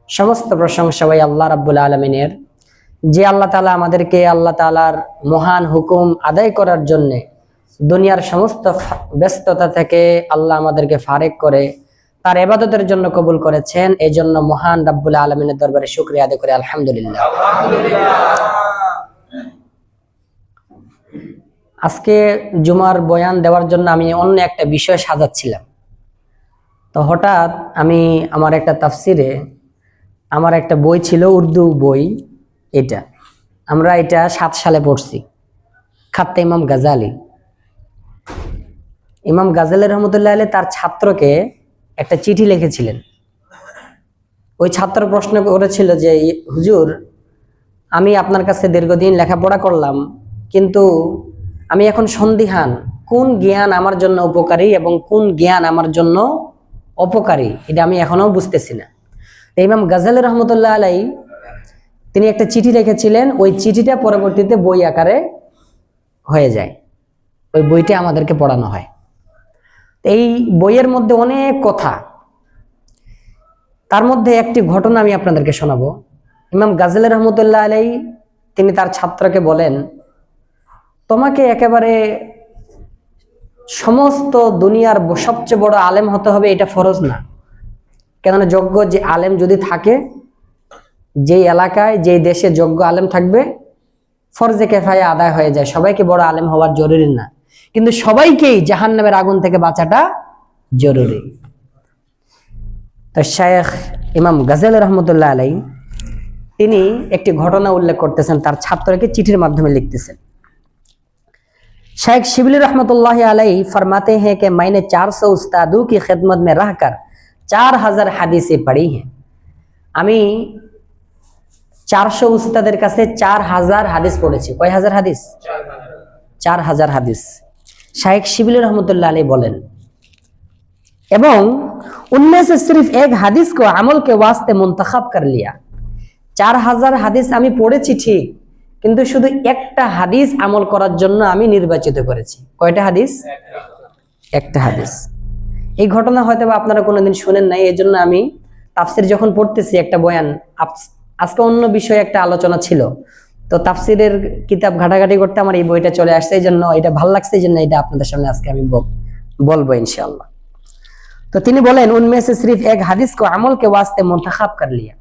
সমস্ত প্রশংসা ওই আল্লাহ রাব্বুল আলামিনের, যে আল্লাহ তাআলা আমাদেরকে আল্লাহ তাআলার মহান হুকুম আদায় করার জন্য দুনিয়ার সমস্ত ব্যস্ততা থেকে আল্লাহ আমাদেরকে ফারেক করে তার ইবাদতের জন্য কবুল করেছেন। এই জন্য মহান রাব্বুল আলামিনের দরবারে শুকরিয়া আদায় করে আলহামদুলিল্লাহ। আজকে জুমার বয়ান দেওয়ার জন্য আমি অন্য একটা বিষয় সাজাচ্ছিলাম, তো হঠাৎ আমি আমার একটা তাফসিরে, আমার একটা বই ছিল উর্দু বই, এটা 7 সালে পড়ছি, খাত্তে ইমাম গাজালি। ইমাম গাজালি রহমতুল্লাহ আলাইহি তার ছাত্রকে একটা চিঠি লিখেছিলেন। ওই ছাত্র প্রশ্ন করেছিল যে, হুজুর, আমি আপনার কাছে দীর্ঘদিন লেখাপড়া করলাম, কিন্তু আমি এখন সন্দিহান কোন জ্ঞান আমার জন্য উপকারী এবং কোন জ্ঞান আমার জন্য অপকারী, এটা আমি এখনো বুঝতেছি না। ইমাম গাজালি রহমতুল্লাহ আলাইহি তিনি একটা চিঠি লিখেছিলেন, ওই চিঠিটা পরবর্তীতে বই আকারে হয়ে যায়, ওই বইটা আমাদেরকে পড়ানো হয়। এই বইয়ের মধ্যে অনেক কথা, তার মধ্যে একটি ঘটনা আমি আপনাদেরকে শোনাবো। ইমাম গাজালি রহমতুল্লাহ আলাইহি তিনি তার ছাত্রকে বলেন, তোমাকে একেবারে সমস্ত দুনিয়ার সবচেয়ে বড় আলেম হতে হবে এটা ফরজ না। কেননা যোগ্য যে আলেম যদি থাকে, যেই এলাকায় যেই দেশে যোগ্য আলেম থাকবে, ফরজে কিফায়া আদায় হয়ে যায়, সবাইকে বড় আলেম হওয়ার জরুরি না, কিন্তু সবাইকেই জাহান্নামের আগুন থেকে বাঁচাটা জরুরি। তো শায়েখ ইমাম গাজালি রহমতুল্লাহ আলাইহি তিনি একটি ঘটনা উল্লেখ করতেছেন, তার ছাত্রকে চিঠির মাধ্যমে লিখতেছেন। शेख शिबली रहमतुल्लाह अलैहि फरमाते हैं कि मैंने 400 उस्तादों की खिदमत में रहकर 4000 हदीसें पढ़ी हैं। আমি 400 উস্তাদের কাছে 4000 হাদিস পড়েছি। কয় হাজার হাদিস? 4000 হাদিস। शेख शिबली रहमतुल्लाह अलैहि বলেন, এবং उनमें से सिर्फ एक हदीस को अमल के वास्ते मुंतखब कर लिया। 4000 হাদিস আমি পড়েছি ঠিক, কিন্তু শুধু একটা হাদিস আমল করার জন্য আমি নির্বাচিত করেছি। কয়টা হাদিস? একটা হাদিস। এই ঘটনা হয়তো আপনারা কোনোদিন শুনেন নাই, এই জন্য আমি তাফসির যখন পড়তেছি একটা বয়ান, আজকে অন্য বিষয়ে একটা আলোচনা ছিল, তো তাফসিরের কিতাব ঘাটাঘাটি করতে আমার এই বইটা চলে আসছে, এই জন্য এটা ভালো লাগছে, এই জন্য এটা আপনাদের সামনে আজকে আমি বলবো ইনশাআল্লাহ। তো তিনি বলেন, উনমে সে সির্ফ এক হাদিস কো আমল কে ওয়াস্তে মুনতাখাব কর লিয়া।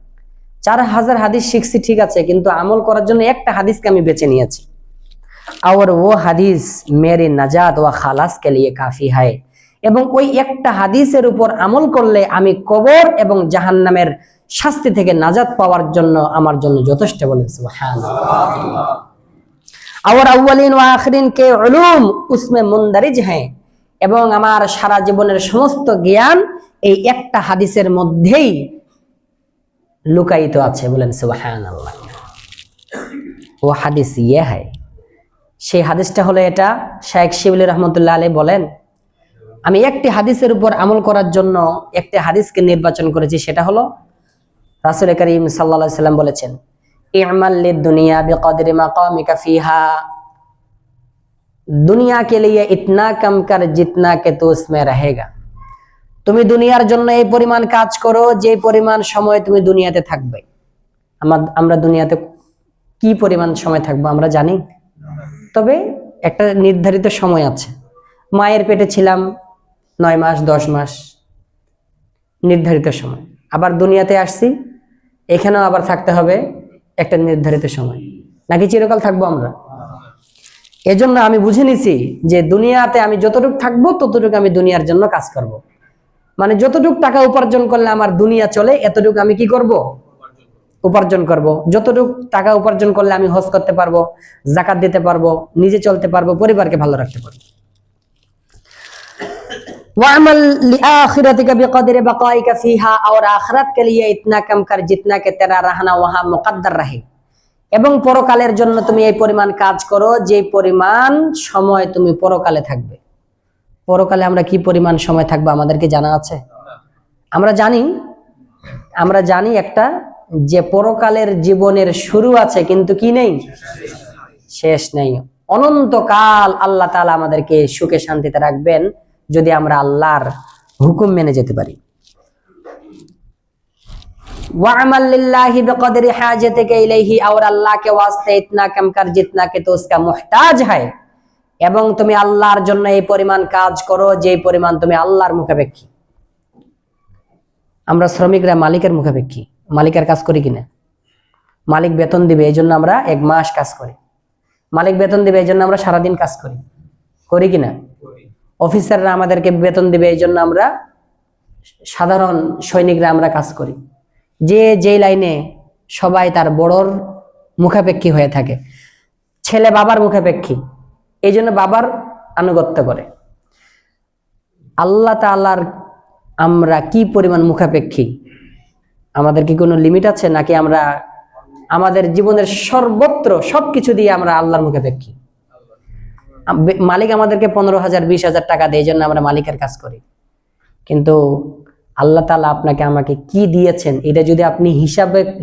4000 হাদিস শিখছি ঠিক আছে, কিন্তু আমল করার জন্য একটা হাদিসকে আমি বেছে নিয়েছি। और वो হাদিস मेरी नजात व खालास के लिए काफी है। এবং ওই একটা হাদিসের উপর আমল করলে আমি কবর এবং জাহান্নামের শাস্তি থেকে নাজাত পাওয়ার জন্য আমার জন্য যথেষ্ট। বলেন সুবহানাল্লাহ। और अव्वलिन व आखिरिन के उलूम उसमें मुंदरिज हैं। এবং আমার সারা জীবনের সমস্ত জ্ঞান এই একটা হাদিসের মধ্যেই লুকায়িত আছে। বলেন সুবহানাল্লাহ। ও হাদিস ইয়ে হয়, সেই হাদিসটা হলো এটা। শায়েখ শিবলি রহমতুল্লাহ আলাইহি বলেন, আমি একটি হাদিসের উপর আমল করার জন্য একটি হাদিসকে নির্বাচন করেছি, সেটা হলো রাসূল করিম সাল্লাল্লাহু আলাইহি সাল্লাম বলেছেন, ই'মাল লিদ দুনিয়া বিকদরি মাকামিকা ফিহা। দুনিয়া কে লিয়ে ইতনা কম কর জিতনা কে তু উসমে রহেগা। তুমি দুনিয়ার জন্য এই পরিমাণ কাজ করো যে পরিমাণ সময় তুমি দুনিয়াতে থাকবে। আমরা দুনিয়াতে কি পরিমাণ সময় থাকবো আমরা জানি, তবে একটা নির্ধারিত সময় আছে। মায়ের পেটে ছিলাম 9 মাস 10 মাস, নির্ধারিত সময়। আবার দুনিয়াতে আসছি, এখানেও আবার থাকতে হবে একটা নির্ধারিত সময়, নাকি চিরকাল থাকবো আমরা? এজন্য আমি বুঝে নিছি যে দুনিয়াতে আমি যতটুকু থাকবো ততটুকু আমি দুনিয়ার জন্য কাজ করব। মানে যতটুকু টাকা উপার্জন করলে আমার দুনিয়া চলে, এতটুকু আমি কি করব? উপার্জন করব। যতটুকু টাকা উপার্জন করলে আমি হজ করতে পারবো, যাকাত দিতে পারবো, নিজে চলতে পারবো, পরিবারকে ভালো রাখতে পারবো। ওয়া'মাল লিআখিরাতিকা বিকদরি বাকাইকা ফিহা। और आखिरत के लिए इतना कम कर जितना के तेरा रहना वहां मुकद्दर रहे। এবং পরকালের জন্য তুমি এই পরিমাণ কাজ করো যে পরিমাণ সময় তুমি পরকালে থাকবে। পরকালে আমরা কি পরিমাণ সময় থাকবো আমাদেরকে জানা আছে? আমরা জানি একটা, যে পরকালের জীবনের শুরু আছে কিন্তু কি নেই, শেষ নেই। অনন্তকাল আল্লাহ তাআলা আমাদেরকে সুখে শান্তিতে রাখবেন যদি আমরা আল্লাহর হুকুম মেনে যেতে পারি। वअमल लिल्लाहि बिक़दरि हाजतिका इलैहि, और अल्लाह के वास्ते इतना कम कर जितना कि तो उसका मुहताज है, এবং তুমি আল্লাহর জন্য এই পরিমাণ কাজ করো যে পরিমাণ তুমি আল্লাহর মুখাপেক্ষী। আমরা শ্রমিকরা মালিকের মুখাপেক্ষী, মালিকের কাজ করি কিনা? মালিক বেতন দিবে এই জন্য আমরা 1 মাস কাজ করি, মালিক বেতন দিবে এই জন্য আমরা সারাদিন কাজ করি, করি কিনা? অফিসাররা আমাদেরকে বেতন দিবে এই জন্য আমরা সাধারণ সৈনিকরা আমরা কাজ করি। যে যেই লাইনে সবাই তার বড়র মুখাপেক্ষী হয়ে থাকে। ছেলে বাবার মুখাপেক্ষী, এই জন্য বাবার আনুগত্য করে। আল্লাহ তাআলার আমরা কি পরিমাণ মুখাপেক্ষী? আমাদের কি কোনো লিমিট আছে, নাকি আমরা আমাদের জীবনের সর্বত্র সবকিছু দিয়ে আমরা আল্লাহর মুখাপেক্ষী? মালিক আমাদেরকে 15,000 20,000 টাকা দেয়, এই জন্য আমরা মালিকের কাজ করি। কিন্তু আল্লাহ তাআলা আপনাকে আমাকে কি দিয়েছেন, এটা যদি আপনি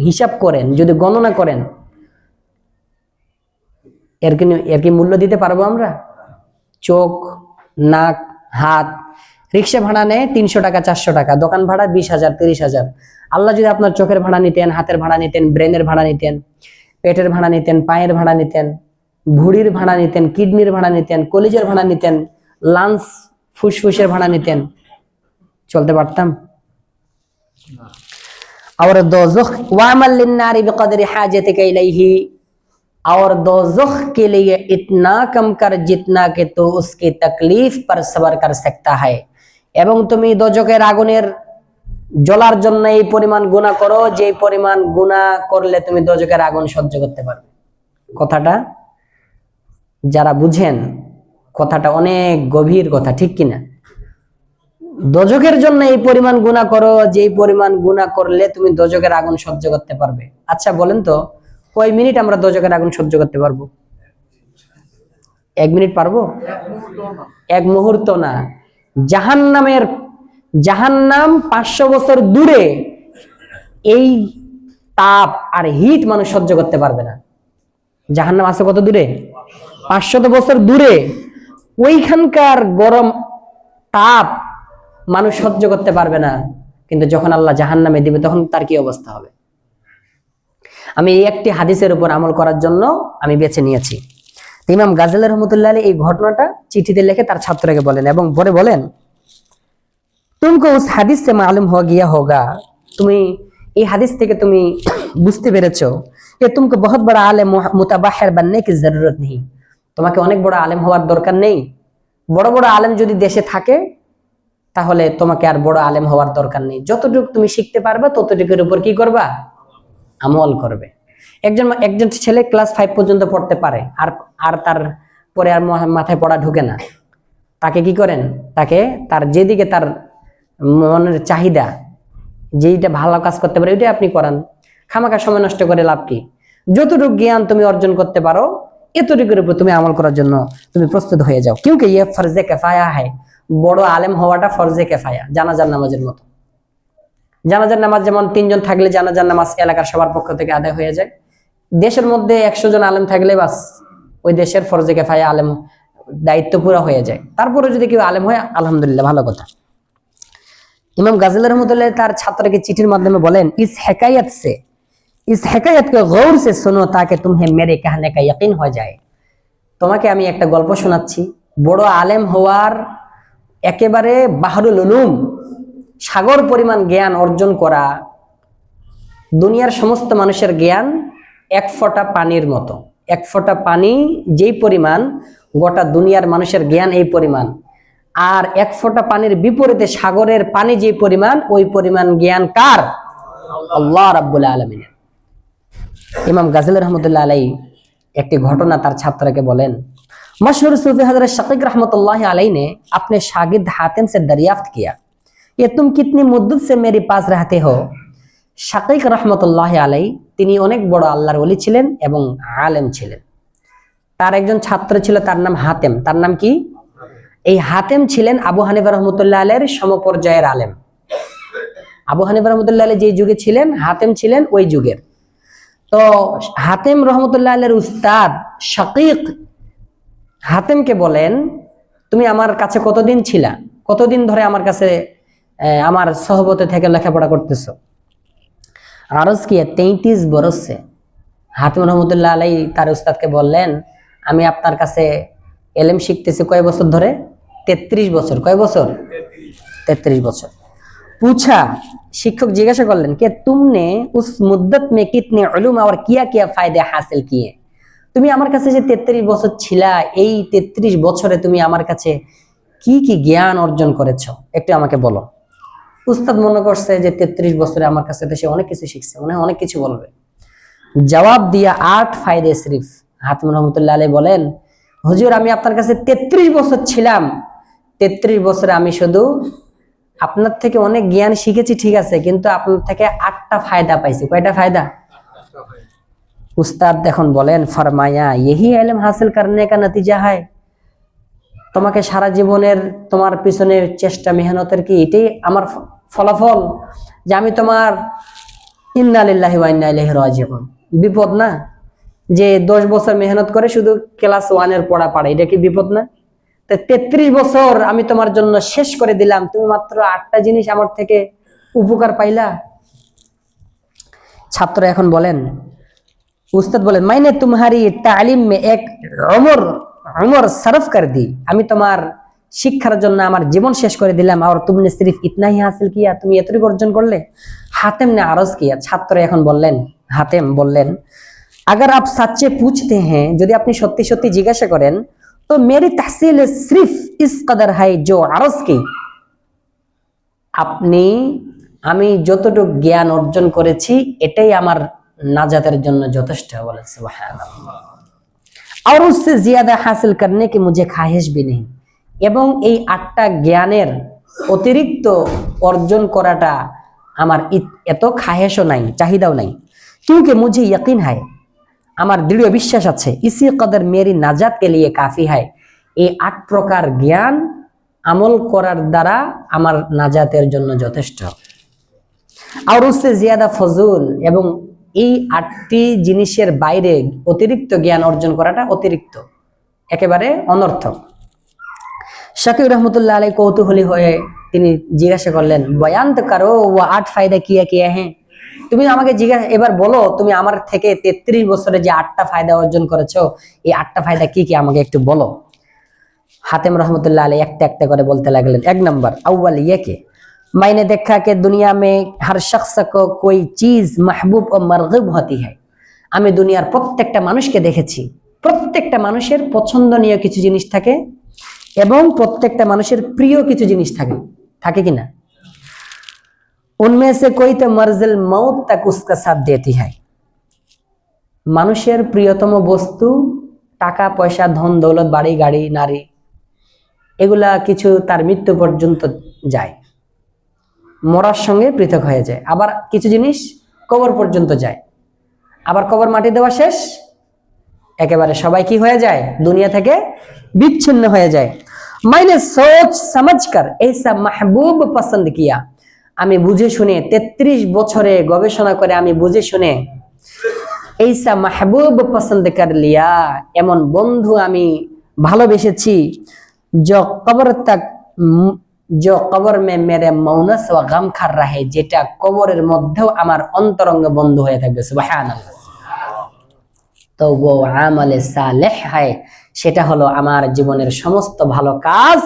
হিসাব করেন, যদি গণনা করেন, এর কি মূল্য দিতে পারবো আমরা? চোখ, নাক, হাত, রিক্সা ভাড়া নেয় 300 টাকা 400 টাকা, দোকান ভাড়া 20,000 30,000। আল্লাহ যদি আপনার চোখের ভাড়া নিতেন, হাতের ভাড়া নিতেন, ব্রেনের ভাড়া নিতেন, পেটের ভাড়া নিতেন, পায়ের ভাড়া নিতেন, ভুঁড়ির ভাড়া নিতেন, কিডনির ভাড়া নিতেন, কলিজার ভাড়া নিতেন, লাংস ফুসফুসের ভাড়া নিতেন, চলতে পারতাম? और दोज़ख वअमल लिन्नारि बिक़दरि हाजतिका इलैहि, और दोज़ख के लिए इतना कम कर जितना कि तो उसकी तकलीफ पर सब्र कर सकता है, এবং তুমি দোজখের আগুনের জ্বলার জন্য এই পরিমাণ গুনাহ করো যে পরিমাণ গুনাহ করলে তুমি দোজখের আগুন সহ্য করতে পারবে। কথাটা যারা বুঝেন, কথাটা অনেক গভীর কথা, ঠিক কিনা? দোজখের জন্য এই পরিমাণ গুনাহ করো যে পরিমাণ গুনাহ করলে তুমি দোজখের আগুন সহ্য করতে পারবে। আচ্ছা বলেন তো, কয় মিনিট আমরা দোজখের আগুন সহ্য করতে পারবো? 1 মিনিট পারবো? 1 মুহূর্ত না। জাহান্নাম 500 বছর দূরে, এই তাপ আর হিট মানুষ সহ্য করতে পারবে না। জাহান্নাম আছে কত দূরে? 500 বছর দূরে। ওইখানকার গরম তাপ মানুষ সহ্য করতে পারবে না, কিন্তু যখন আল্লাহ জাহান্নামে দিবে তখন তার কি অবস্থা হবে? আমি এই একটি হাদিসের উপর আমল করার জন্য আমি বেছে নিয়েছি। ইমাম গাজ্জালী রহমতুল্লাহ আলাইহি এই ঘটনাটা চিঠিতে লিখে তার ছাত্রকে বলেন, এবং পরে বলেন, तुमको उस हदीस से मालूम हो गया होगा, তুমি এই হাদিস থেকে তুমি বুঝতে পেরেছো যে तुमको बहुत बड़ा आलिम मुतबहर बनने की जरूरत नहीं, তোমাকে অনেক বড় আলেম হওয়ার দরকার নেই। বড় বড় আলেম যদি দেশে থাকে তাহলে তোমাকে আর বড় আলেম হওয়ার দরকার নেই। যতটুকু তুমি শিখতে পারবে ততটুকুর উপর কি করবা? আমল করবে। একজন ছেলে ক্লাস 5 পর্যন্ত পড়তে পারে, আর তার পরে আর মাথায় পড়া ঢুকে না। তাকে কি করেন? তাকে তার যেদিকে তার মনের চাহিদা, যেইটা ভালো কাজ করতে পারে ওইটাই আপনি করান। খামাখা সময় নষ্ট করে লাভ কি? যতটুকু জ্ঞান তুমি অর্জন করতে পারো এতটুকুর উপর তুমি আমল করার জন্য তুমি প্রস্তুত হয়ে যাও। क्योंकि ये फर्ज किफाया है, বড় আলেম হওয়াটা ফরজে কিফায়া, জানাজার নামাজের মতো। জানাজার নামাজ যেমন 3 জন থাকলে জানাজার নামাজ এলাকার সবার পক্ষ থেকে আদায় হয়ে যায়। দেশের মধ্যে 100 জন আলেম থাকলে বাস ওই দেশের ফরজে কিফায়া আলেম দায়িত্ব পুরো হয়ে যায়। তারপরে যদি কেউ আলেম হয় আলহামদুলিল্লাহ, ভালো কথা। इमाम गाज़िली रहमतुल्लाह तार छात्र के चिट्ठिर माध्यमे बोलें, इस हिकायत को गौर से सुनो ताकि तुम्हें मेरे कहने का यकीन हो जाए। তোমাকে আমি একটা গল্প শোনাচ্ছি। বড় আলেম হওয়ার একেবারে বাহরুল উলুম, সাগর পরিমাণ জ্ঞান অর্জন করা, দুনিয়ার সমস্ত মানুষের জ্ঞান 1 ফোঁটা পানির মতো। 1 ফোঁটা পানি যেই পরিমাণ, গোটা দুনিয়ার মানুষের জ্ঞান এই পরিমাণ। আর 1 ফোঁটা পানির বিপরীতে সাগরের পানি যে পরিমাণ, ওই পরিমাণ জ্ঞান কার? আল্লাহ রাব্বুল আলামিনের। ইমাম গাজ্জালী রহমতুল্লাহ আলাইহি একটি ঘটনা তার ছাত্রকে বলেন, मशहूर सूफी हजरत शकीक रहमतुल्लाह अलैहि ने अपने शागिर्द हातिम से दरियाफ्त किया, ये तुम कितनी मुद्दत से मेरे पास रहते हो? শাকিক রহমতুল্লাহ আলাইহি তিনি অনেক বড় আল্লাহর ওলি ছিলেন এবং আলেম ছিলেন। তার একজন ছাত্র ছিল, তার নাম হাতেম। তার নাম কি? এই হাতেম ছিলেন আবু হানিফা রহমতুল্লাহ আলাইহির সমপর্যায়ের আলেম। আবু হানিফা রহমতুল্লাহ আলাইহি যে যুগে ছিলেন, হাতেম ছিলেন ওই যুগের। তো হাতেম রহমতুল্লাহ আলাইহির উস্তাদ শাকিক হাতেমকে বলেন, তুমি আমার কাছে কতদিন ছিলা? কতদিন ধরে আমার কাছে আমার সহবতে থেকে লেখাপড়া করতেছো? আরজ কিয়া 33 বরস সে। হাতিম রহমতুল্লাহ আলাই তার উস্তাদকে বললেন, আমি আপনার কাছে এলেম শিখতেছি কয় বছর ধরে? 33 বছর। কয় বছর? 33 বছর। पूछा, शिक्षक जिज्ञासा करलेन कि तुमने उस मुद्दत में कितने उलूम और किया किया फायदे हासिल किए? তুমি আমার কাছে যে 33 বছর ছিলা, এই 33 বছরে তুমি আমার কাছে কি কি জ্ঞান অর্জন করেছো একটু আমাকে বলো। উস্তাদ মনে করছে যে 33 বছরে আমার কাছে সে অনেক কিছু শিখছে, মনে অনেক কিছু বলবে। জবাব দিয়া 8 ফায়দে সিরিফ। হাতিম রহমতুল্লাহ আলাইহি বলেন, হুজুর আমি আপনার কাছে 33 বছর ছিলাম, 33 বছরে আমি শুধু আপনার থেকে অনেক জ্ঞান শিখেছি, ঠিক আছে, কিন্তু আপনার থেকে 8টা ফায়দা পাইছি। কয়টা ফায়দা? উস্তাদ এখন বলেন, ফরমায়া यही इल्म हासिल करने का नतीजा है। তোমাকে সারা জীবনের তোমার পিছনের চেষ্টা মেহনতের কি এটাই আমার ফলাফল, যে আমি তোমার ইন্না লিল্লাহি ওয়া ইন্না ইলাইহি রাজিউন। বিপদ না যে 10 বছর মেহনত করে শুধু ক্লাস 1 এর পড়া পারে, এটা কি বিপদ না? 33 বছর আমি তোমার জন্য শেষ করে দিলাম, তুমি মাত্র 8টা জিনিস আমার থেকে উপকার পাইলা। ছাত্র এখন বলেন, উস্তাদ বলেন, মাইনে तुम्हारी तालीम में एक उम्र सर्फ कर दी। আমি তোমার শিক্ষার জন্য আমার জীবন শেষ করে দিলাম। আর तुमने सिर्फ इतना ही हासिल किया, তুমি এতটুকু অর্জন করলে। হাতেম ने আরজ किया। ছাত্র এখন বললেন, হাতেম বললেন, अगर आप सच्चे पूछते हैं, যদি আপনি সত্যি সত্যি জিজ্ঞাসা করেন, तो मेरी तहसील सिर्फ इस कदर है जो अर्ज की। আপনি আমি যতটুকু জ্ঞান অর্জন করেছি এটাই আমার নাজাতের জন্য যথেষ্ট। বলেন সুবহানাল্লাহ। और उससे ज्यादा हासिल करने की मुझे ख्वाहिश भी नहीं। এবং এই 8টা জ্ঞানের অতিরিক্ত অর্জন করাটা আমার এত খাহেশও নাই, চাহিদাও নাই। क्योंकि मुझे यकीन है, আমার দৃঢ় বিশ্বাস আছে, इसी कदर मेरी नाजात के लिए काफी है। এই 8 প্রকার জ্ঞান আমল করার দ্বারা আমার নাজাতের জন্য যথেষ্ট। আর उससे ज्यादा फजूल, এবং এই 8টি জিনিসের বাইরে অতিরিক্ত জ্ঞান অর্জন করাটা অতিরিক্ত, একেবারে অনর্থক। শাকির রহমতুল্লাহ আলাইহি কৌতূহলী হয়ে তিনি জিজ্ঞাসা করলেন, বয়ান তো করো, ও 8 ফায়দা কিয়া কিয়া হ্যাঁ, তুমি আমাকে জিজ্ঞাসা এবার বলো, তুমি আমার থেকে 33 বছরে যে 8টা ফায়দা অর্জন করেছো, এই 8টা ফায়দা কি কি আমাকে একটু বলো। হাতেম রহমতুল্লাহ আলাইহি একটা একটা করে বলতে লাগলেন। 1 नंबर, अव्वल ये के मैंने देखा कि दुनिया में हर शख्स को कोई चीज महबूब और मरगूब होती है। আমি দুনিয়ার প্রত্যেকটা মানুষকে দেখেছি, প্রত্যেকটা মানুষের পছন্দনীয় কিছু জিনিস থাকে এবং প্রত্যেকটা মানুষের প্রিয় কিছু জিনিস থাকে, থাকে কিনা? उनमें से कोई तो मर्जिल मौत तक उसका साथ देती है। মানুষের প্রিয়তম বস্তু টাকা পয়সা, ধন দৌলত, বাড়ি গাড়ি, নারী, এগুলা কিছু তার মৃত্যু পর্যন্ত যায়, মরার সঙ্গে পৃথক হয়ে যায়। আবার কিছু জিনিস কবর পর্যন্ত যায়, আবার কবর মাটি দেওয়া শেষ, একেবারে সবাই কি হয়ে যায়? দুনিয়া থেকে বিচ্ছিন্ন হয়ে যায়। मैंने सोच समझकर ऐसा महबूब पसंद किया। আমি বুঝে শুনে 33 বছরে গবেষণা করে আমি বুঝে শুনে ऐसा महबूब पसंद कर लिया, এমন বন্ধু আমি ভালোবেসেছি, जो कब्र में मेरे मौनस व गम कर रहे, যেটা কবরের মধ্যেও আমার অন্তরঙ্গ বন্ধু হয়ে থাকবে। সুবহানাল্লাহ। তো वो আমল সালেহ है, সেটা হলো আমার জীবনের সমস্ত ভালো কাজ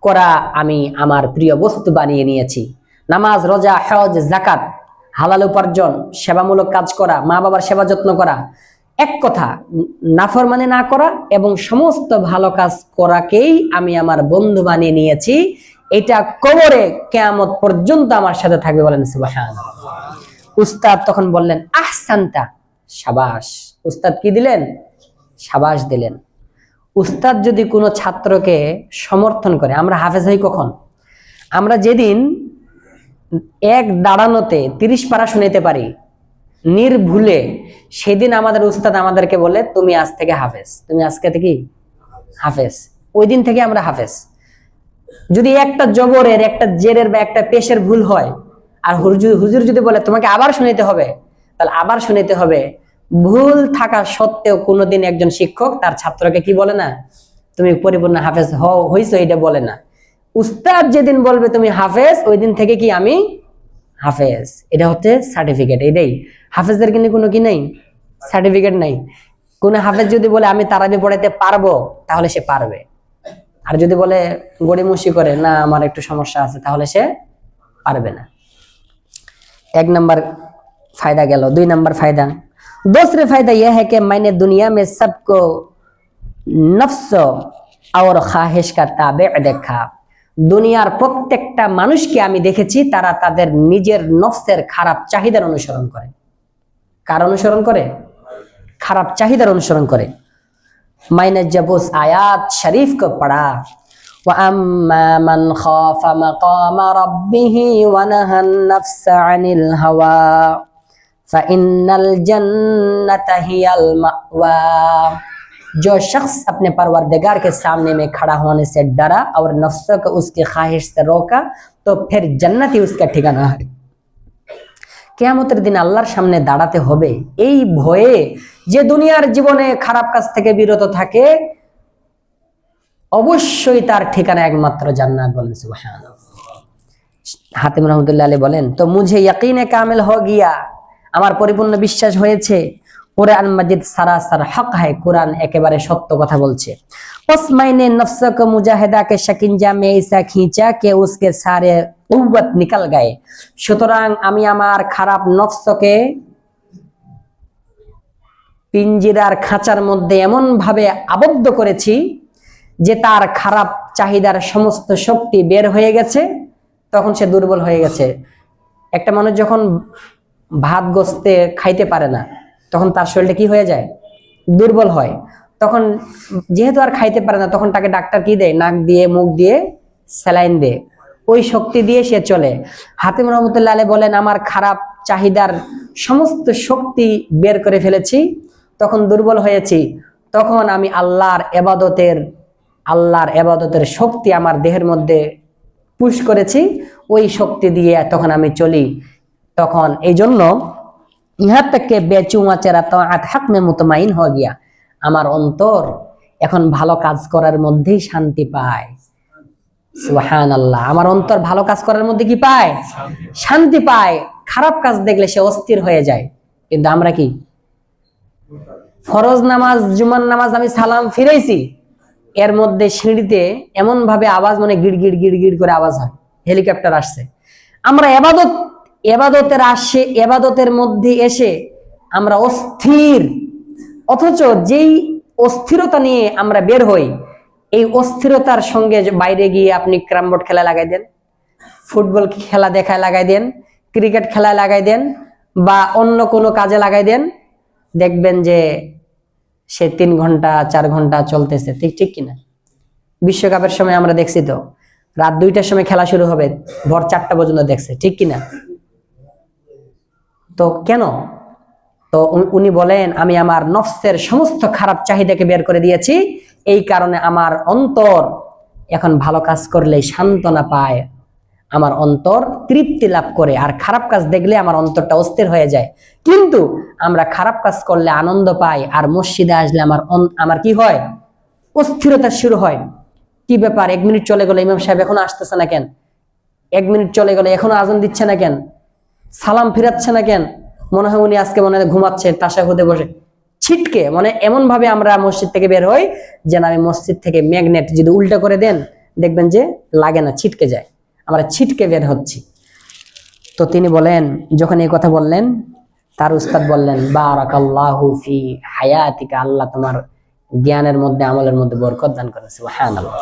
করা আমি আমার প্রিয় বস্তু বানিয়ে নিয়েছি। নামাজ, রোজা, হজ, যাকাত, হালাল উপার্জন, সেবামূলক কাজ করা, মা বাবার সেবা যত্ন করা, এক কথা নাফরমানি না করা এবং সমস্ত ভালো কাজ করাকেই আমি আমার বন্ধু বানিয়ে নিয়েছি। এটা কবরে কিয়ামত পর্যন্ত আমার সাথে থাকবে। বলেন সুবহানাল্লাহ। উস্তাদ তখন বললেন, আহসানতা, শাবাশ। উস্তাদ কি দিলেন? শাবাশ দিলেন। উস্তাদ যদি কোনো ছাত্রকে সমর্থন করে, আমরা হাফেজ হই কখন? আমরা যেদিন এক দাঁড়ানোতে 30 পারা শুনাইতে পারি নির্ভুলে, সেদিন আমাদের উস্তাদ আমাদেরকে বলে, তুমি আজ থেকে হাফেজ, তুমি আজকে থেকে হাফেজ। ওই দিন থেকে আমরা হাফেজ। যদি একটা জবরের, একটা জেরের বা একটা পেশের ভুল হয়, আর হুজুর যদি বলে তোমাকে আবার শুনাইতে হবে, তাহলে আবার শুনাইতে হবে। ভুল থাকা সত্ত্বেও কোনোদিন একজন শিক্ষক তার ছাত্রকে কি বলে না, তুমি পরিপূর্ণ হাফেজ হইছো, এটা বলে না। উস্তাদ যেদিন বলবে তুমি হাফেজ, ওই দিন থেকে কি আমি হাফেজ, এটা হচ্ছে সার্টিফিকেট। এটাই হাফেজদের কিন্তু কোনো কি নেই, সার্টিফিকেট নাই। কোন হাফেজ যদি বলে আমি তারাবি পড়াইতে পারবো, তাহলে সে পারবে। আর যদি বলে গড়িমসি করে না আমার একটু সমস্যা আছে, তাহলে সে পারবে না। एक नंबर फायदा गया। 2 नंबर फायदा, दूसरे फायदा यह है कि मैंने दुनिया में सबको नफ्स और ख्वाहिश का ताबे देखा। দুনিয়ার প্রত্যেকটা মানুষকে আমি দেখেছি তারা তাদের নিজের নফসের খারাপ চাহিদার অনুসরণ করে। কার অনুসরণ করে? খারাপ চাহিদার অনুসরণ করে। मैंने जब उस आयात शरीफ को पढ़ा, वअम्मा मन खाफ मकाम रब्बिह वनहा नफ्स अनिल हवा फइन्नल जन्नता हियल मअवा। जो शख्स अपने परवरदिगार के सामने में खड़ा होने से डरा और नफ्स को उसकी ख्वाहिश से रोका, तो फिर जन्नत ही उसका ठिकाना है। কিয়ামতের দিন আল্লাহর সামনে দাঁড়াতে হবে এই ভয়ে যে দুনিয়ার জীবনে খারাপ কাজ থেকে বিরত থাকে, অবশ্যই তার ঠিকানা একমাত্র জান্নাত। বলেন সুবহানাল্লাহ। হাতিম রহমতুল্লাহ আলাইহি বলেন, তো মুঝে ইয়াকিনে কামিল হো গিয়া, আমার পরিপূর্ণ বিশ্বাস হয়েছে कुरान मजिद सरासर हक है, कुरान एकेबारे सत्य कथा बोलছে। बस मैंने नफ्स को मुजाहिदा के शिकंजा में ऐसा खींचा कि उसके सारे कुव्वत निकल गए। সুতরাং আমি আমার খারাপ নফসকে পিঞ্জিরার খাঁচার মধ্যে এমন ভাবে আবদ্ধ করেছি যে তার খারাপ চাহিদার সমস্ত শক্তি বের হয়ে গেছে, তখন সে দুর্বল হয়ে গেছে। একটা মানুষ যখন ভাত গোস্তে খাইতে পারে না, তখন তার শরীরটা কি হয়ে যায়? দুর্বল হয়। তখন যেহেতু আর খাইতে পারে না, তখন তাকে ডাক্তার কি দেয়? নাক দিয়ে মুখ দিয়ে স্যালাইন দেয়, ওই শক্তি দিয়ে সে চলে। হাতিম রহমতুল্লাহ আলাইহি বলেন, আমার খারাপ চাহিদার সমস্ত শক্তি বের করে ফেলেছি, তখন দুর্বল হয়েছি, তখন আমি আল্লাহর ইবাদতের শক্তি আমার দেহের মধ্যে পুশ করেছি, ওই শক্তি দিয়ে তখন আমি চলি। তখন এই জন্য ইহা থেকে বেচুয়া চেরা তাআত হক মে মুতমাইন হয়ে গিয়া, আমার অন্তর এখন ভালো কাজ করার মধ্যেই শান্তি পায়। সুবহানাল্লাহ। আমার অন্তর ভালো কাজ করার মধ্যে কি পায়? শান্তি পায়। খারাপ কাজ দেখলে সে অস্থির হয়ে যায়। কিন্তু আমরা কি ফরজ নামাজ, জুমার নামাজ আমি সালাম ফিরাইছি, এর মধ্যে সিঁড়িতে এমন ভাবে আওয়াজ, মানে গিড় গিড় গিড় গিড় করে আওয়াজ হয়, হেলিকপ্টার আসছে। আমরা এবাদতের মধ্যে এসে আমরা অস্থির, অথচ যেই অস্থিরতা নিয়ে আমরা বের হই, এই অস্থিরতার সঙ্গে বাইরে গিয়ে আপনি ক্যারাম বোর্ড খেলা লাগাই দেন, ফুটবল খেলা দেখায় লাগাই দেন, ক্রিকেট খেলায় লাগাই দেন, বা অন্য কোনো কাজে লাগাই দেন, দেখবেন যে সে 3 ঘন্টা 4 ঘন্টা চলতেছে। ঠিক কিনা? বিশ্বকাপের সময় আমরা দেখছি তো, রাত 2টার সময় খেলা শুরু হবে, ভোর 4টা পর্যন্ত দেখছে, ঠিক কিনা? তো কেন? তো উনি বলেন, আমি আমার নফসের সমস্ত খারাপ চাহিদাকে বের করে দিয়েছি, এই কারণে আমার অন্তর এখন ভালো কাজ করলে সান্ত্বনা পায়, আমার অন্তর তৃপ্তি লাভ করে। আর খারাপ কাজ দেখলে আমার অন্তরটা অস্থির হয়ে যায়। কিন্তু আমরা খারাপ কাজ করলে আনন্দ পাই, আর মসজিদে আসলে আমার কি হয়? অস্থিরতা শুরু হয়। কি ব্যাপার, 1 মিনিট চলে গেল, ইমাম সাহেব এখনো আসতেছে না কেন? 1 মিনিট চলে গেল, এখনো আজান দিচ্ছে না কেন? সালাম ফিরাচ্ছে না কেন? মনে হয় উনি আজকে মনে হয় ঘুমাচ্ছে, তাশাহুদে বসে। ছিটকে, মানে এমন ভাবে আমরা মসজিদ থেকে বের হই যেন আমি মসজিদ থেকে ম্যাগনেট যদি উল্টা করে দেন, দেখবেন যে লাগে না, ছিটকে যায়। আমরা ছিটকে বের হচ্ছি। তো তিনি বলেন, যখন এই কথা বললেন, তার উস্তাদ বললেন, বারাকাল্লাহু ফি হায়াতিকা, আল্লাহ তোমার জ্ঞানের মধ্যে, আমলের মধ্যে বরকত দান করেন। সুবহানাল্লাহ।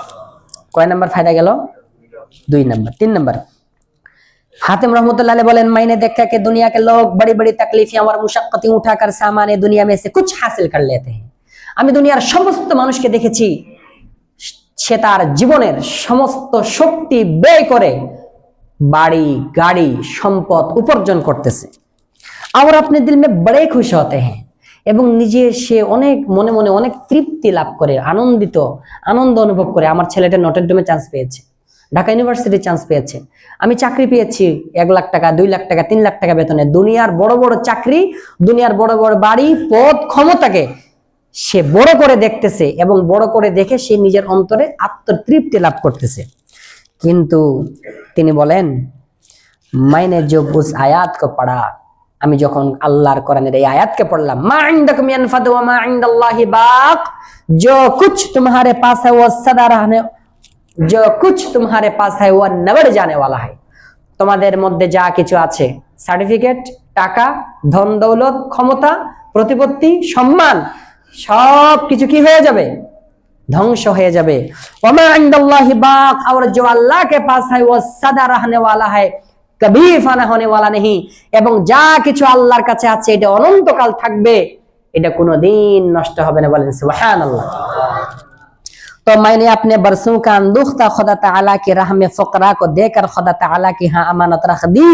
কয় নাম্বার ফায়দা গেল? 2 নাম্বার। 3 নাম্বার, हातिम रहमतुल्लाह अलैह बोलें, मैंने देखा कि दुनिया के लोग बड़ी बड़ी तकलीफें और मुशक्कतें उठाकर सामान्य दुनिया में से कुछ हासिल कर लेते हैं। আমি দুনিয়ার সমস্ত মানুষকে দেখেছি, সে তার জীবনের সমস্ত শক্তি ব্যয় করে বাড়ি গাড়ি সম্পদ উপার্জন করতেছে। और अपने दिल में बड़े खुश होते हैं, এবং নিজে সে অনেক মনে মনে অনেক তৃপ্তি লাভ করে, আনন্দ অনুভব করে। আমার ছেলেটা নটর ডেমে চান্স পেয়েছে, ঢাকা ইউনিভার্সিটি চান্স পেয়েছে, আমি চাকরি পেয়েছি 1 লাখ টাকা, 2 লাখ টাকা, 3 লাখ টাকা বেতনে। দুনিয়ার বড় বড় চাকরি, দুনিয়ার বড় বড় বাড়ি, পদ, ক্ষমতাকে সে বড় করে দেখতেছে, এবং বড় করে দেখে সে নিজের অন্তরে আত্মতৃপ্তি লাভ করতেছে। কিন্তু তিনি বলেন, मैंने जब उस आयत को पढ़ा, আমি যখন আল্লাহর কোরআনের এই আয়াতকে পড়লাম, মা ইনদাকুম ইয়ানফাদ ওয়া মা ইনদাল্লাহি বাক, जो कुछ तुम्हारे पास है वो सदा रहने, जो कुछ तुम्हारे पास है वो नबड़ जाने वाला है। তোমাদের মধ্যে যা কিছু আছে, সার্টিফিকেট, টাকা, ধন দৌলত, ক্ষমতা, প্রতিপত্তি, সম্মান, সব কিছু কি হয়ে যাবে? ধ্বংস হয়ে যাবে। ওয়া মা ইনদাল্লাহি বাক, और जो अल्लाह के पास है वो सदा रहने वाला है, কবি ফানা होने वाला नहीं। এবং যা কিছু আল্লাহর কাছে আছে এটা অনন্তকাল থাকবে, এটা কোনোদিন নষ্ট হবে না। বলেন সুবহানাল্লাহ। तो मैंने अपने बरसों का अंदुख्ता खुदा ताला की राह में फकरा को देकर खुदा ताला की यहाँ अमानत रख दी।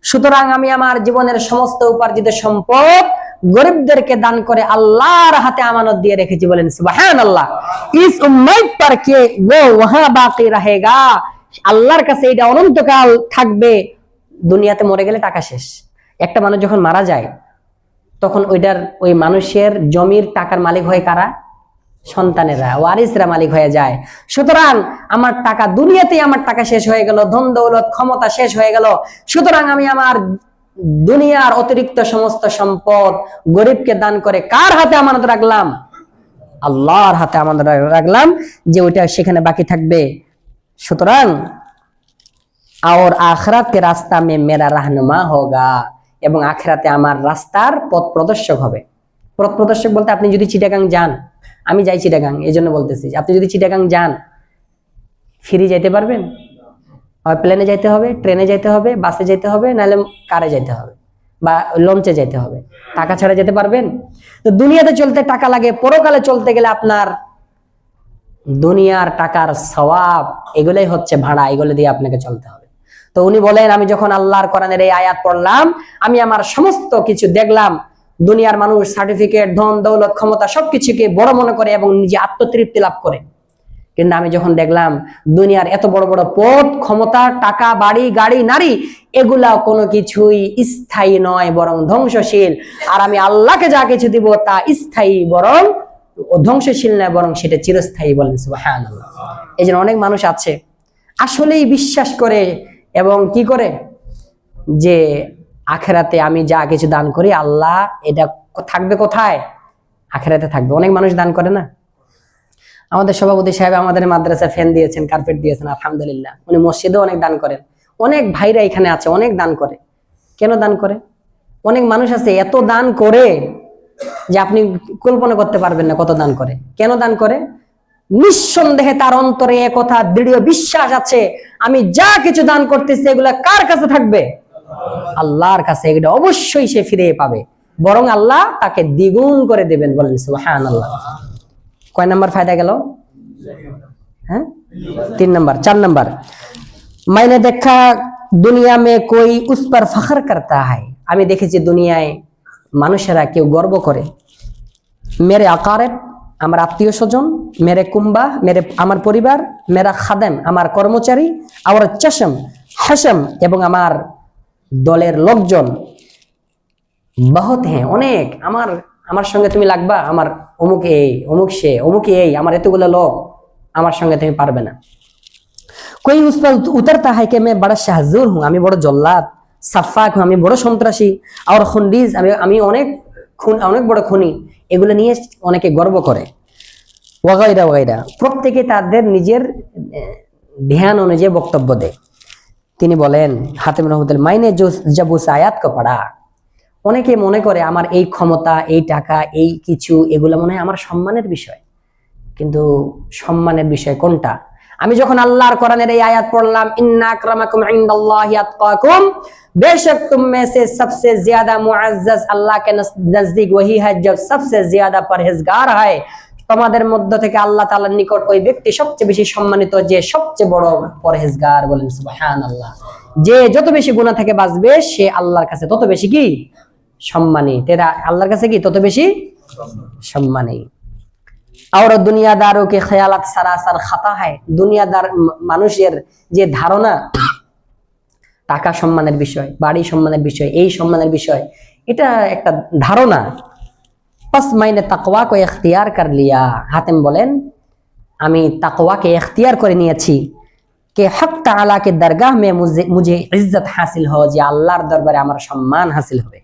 সুতরাং আমি আমার জীবনের সমস্ত উপার্জিত সম্পদ গরিবদেরকে দান করে আল্লাহর হাতে আমানত দিয়ে রেখেছি। বলেন সুবহানাল্লাহ। इस उम्मीद पर कि वो वहां बाकी रहेगा, আল্লাহর কাছে এটা অনন্তকাল থাকবে। দুনিয়াতে মরে গেলে টাকা শেষ। একটা মানুষ যখন মারা যায় তখন ওই মানুষের জমির টাকার মালিক হয় কারা? সন্তানেরা, ওয়ারিসরা মালিক হয়ে যায়। সুতরাং আমার টাকা, দুনিয়াতেই আমার টাকা শেষ হয়ে গেল, ধন দৌলত ক্ষমতা শেষ হয়ে গেল। সুতরাং আমি আমার দুনিয়ার অতিরিক্ত সমস্ত সম্পদ গরিবকে দান করে কার হাতে আমানত রাখলাম? আল্লাহর হাতে আমানত রাখলাম, যে ওইটা সেখানে বাকি থাকবে। সুতরাং और आखिरत के रास्ता में मेरा रहनुमा होगा, এবং আখিরাতে আমার রাস্তার পথ প্রদর্শক হবে। পথ প্রদর্শক বলতে আপনি যদি চিটাগাং যান, আমি যাই চিটাগাং, এই জন্য বলতেছি, আপনি যদি চিটাগাং যান ফ্রি যাইতে পারবেন? হয় প্লেনে যাইতে হবে, ট্রেনে যাইতে হবে, বাসে যাইতে হবে, নাহলে কারে যাইতে হবে বা লঞ্চে যাইতে হবে। টাকা ছাড়া যেতে পারবেন? তো দুনিয়াতে চলতে টাকা লাগে, পরকালে চলতে গেলে আপনার দুনিয়ার টাকার সওয়াব এগুলাই হচ্ছে ভাড়া, এগুলো দিয়ে আপনাকে চলতে হবে। তো উনি বলেন, আমি যখন আল্লাহর কোরআনের এই আয়াত পড়লাম, আমি আমার সমস্ত কিছু দেখলাম, দুনিয়ার মানুষ সার্টিফিকেট, ধন দৌলত ক্ষমতা সবকিছুকে বড় মনে করে এবং নিজে আত্মতৃপ্তি লাভ করে। কিন্তু আমি যখন দেখলাম দুনিয়ার এত বড় বড় পদ, ক্ষমতা, টাকা, বাড়ি, গাড়ি, নারী, এগুলা কোনো কিছুই স্থায়ী নয়, বরং ধ্বংসশীল। আর আমি আল্লাহকে যা কিছু দিব তা স্থায়ী, বরং ধ্বংসশীল নয়, বরং সেটা চিরস্থায়ী। বলেন সুবহানাল্লাহ। এই জন্য অনেক মানুষ আছে আসলেই বিশ্বাস করে এবং কি করে, যে আখিরাতে আমি যা কিছু দান করি আল্লাহ এটা থাকবে কোথায়? আখিরাতে থাকবে। অনেক মানুষ দান করে না। আমাদের সভাপতি সাহেব আমাদের মাদ্রাসা ফ্যান দিয়েছেন, কার্পেট দিয়েছেন, আলহামদুলিল্লাহ। উনি মসজিদেও অনেক দান করেন। অনেক ভাইরা এখানে আছে অনেক দান করে। কেন দান করে? অনেক মানুষ আছে এত দান করে যে আপনি কল্পনা করতে পারবেন না কত দান করে। কেন দান করে? নিঃসন্দেহে তার অন্তরে একথা দৃঢ় বিশ্বাস আছে, আমি যা কিছু দান করতেছি এগুলা কার কাছে থাকবে? আল্লাহর কাছে। এটা অবশ্যই সে ফিরে পাবে, বরং আল্লাহ তাকে দ্বিগুণ করে দেবেন। বলেন সুবহানাল্লাহ। কয় নাম্বার ফায়দা গেল? হ্যাঁ, 3 नंबर। 4 नंबर, मैंने देखा दुनिया में कोई उस पर फख्र करता है, আমি দেখেছি দুনিয়ায় মানুষেরা কেউ গর্ব করে। মেরে আকারেব, আমার আত্মীয় স্বজন, মেরে কুম্বা, আমার পরিবার, মেরা খাদেম, আমার কর্মচারী, আমার চশম হাসম, এবং আমার দলের লোকজন, বহুত হ্যাঁ অনেক, আমার সঙ্গে তুমি লাগবা, আমার অমুক এই, অমুক সে, অমুক এই, আমার এতগুলো লোক, আমার সঙ্গে তুমি পারবে না। कोई उस पर उतरता है कि मैं बड़ा शाहजूर हूँ, আমি বড় জল্লাদ, সাফাক हूँ, আমি বড় সন্ত্রাসী, আর খুনরিজ, আমি অনেক বড় খুনি, এগুলো নিয়ে অনেকে গর্ব করে। ওয়াগাইরা ওয়াগাইরা, প্রত্যেকে তাদের নিজের ধ্যান অনুযায়ী বক্তব্য দেয়। তিনি বলেন হাতেম রহমতুল্লাহ, মাইনে জব উস আয়াত কো পড়া, অনেকে মনে করে আমার এই ক্ষমতা, এই টাকা, এই কিছু, এগুলো মনে হয় আমার সম্মানের বিষয়। কিন্তু সম্মানের বিষয় কোনটা? আমি যখন আল্লাহর কোরআনের এই আয়াত পড়লাম, ইন্না আকরামাকুম ইনদাল্লাহি আতকাকুম, बेशक तुम में से सबसे ज्यादा मुअज्जज अल्लाह के नजदीक वही है जो सबसे ज्यादा परहेजगार है, তোমাদের মধ্য থেকে আল্লাহ তাআলার নিকট ওই ব্যক্তি সবচেয়ে বেশি সম্মানিত যে সবচেয়ে বড় পরহেজগার। বলেন সুবহানাল্লাহ। যে যত বেশি গুনাহ থেকে বাঁচবে সে আল্লাহর কাছে তত বেশি কি সম্মানী, তেরা আল্লাহর কাছে কি তত বেশি সম্মানী। और दुनियादारों के ख्यालात सरासर खता है, দুনিয়াদার মানুষের যে ধারণা টাকা সম্মানের বিষয়, বাড়ি সম্মানের বিষয়, এই সম্মানের বিষয়, এটা একটা ধারণা। बस मैंने तकवा को इख्तियार कर लिया, হাতেম বলেন আমি তাকওয়াকে ইখতিয়ার করে নিয়েছি। कि हक ताला के दरगाह में मुझे इज्जत हासिल हो, जे আল্লাহর দরবারে আমার সম্মান হাসিল হবে।